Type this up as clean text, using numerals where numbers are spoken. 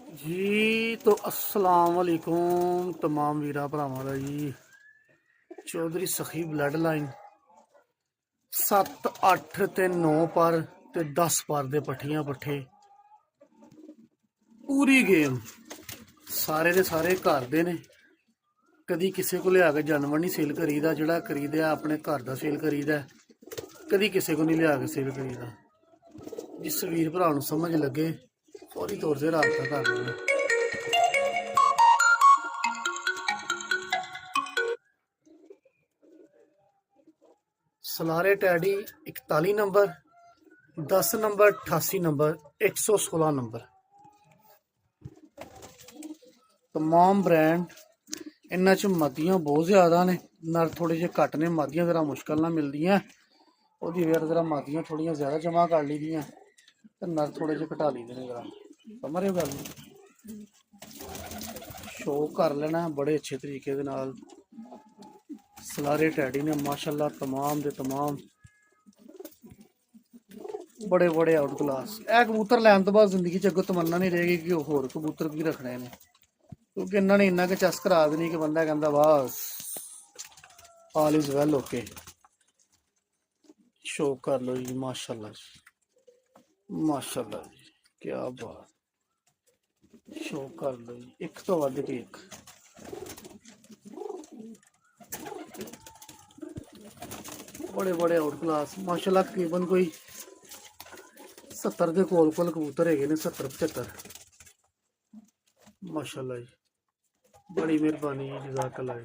जी तो अस्सलाम वालेकुम तमाम वीरा भरावां दा जी। चौधरी सखी ब्लड लाइन 7 8 ते 9 पर ते 10 पर दे पट्ठियां पट्ठे पूरी गेम सारे दे सारे घर दे ने। कदी किसी को लिया के जानवर नहीं सेल करीदा, जिहड़ा करीदा अपने घर दा सेल करीदा, कदी किसी को नहीं लिया के सेल करीदा। जिस वीर भरा नूं समझ लगे फौरी तौर से राबता कर लेना। सलारे टैडी 41 नंबर, 10 नंबर, 88 नंबर, 116 नंबर, तमाम ब्रांड। इन्हां च मदियां बहुत ज़्यादा ने, नर थोड़े जे घट ने, मदियां जरा मुश्किल नाल मिलदियां। ओहदी वजह जरा मदियां थोड़ियां ज़्यादा जमा कर ली दियां ते नर थोड़े जे घटा ली दे ने। जरा समझ रहे हो गल? शो कर लेना बड़े अच्छे तरीके दे नाल। सलारे टैडी ने माशाल्लाह तमाम दे तमाम बड़े बड़े आउट क्लास। ए कबूतर लैन तो बाद जिंदगी च अग्गों तमन्ना नहीं रहेगी कि होर कबूतर भी रखने ने, क्योंकि इन्होंने इन्ना के चस करा देनी कि बंदा कहता बस all is well okay. Show कर लो जी, माशाल्लाह जी, माशाल्लाह जी, क्या बात। शो कर लो जी, एक तो वध के एक। बड़े बड़े आउट क्लास माशाल्लाह। तकरीबन कोई 70 के कोल कबूतर है ने, 70 75 माशाल्लाह जी। बड़ी मेहरबानी जी, जज़ाकल्लाह।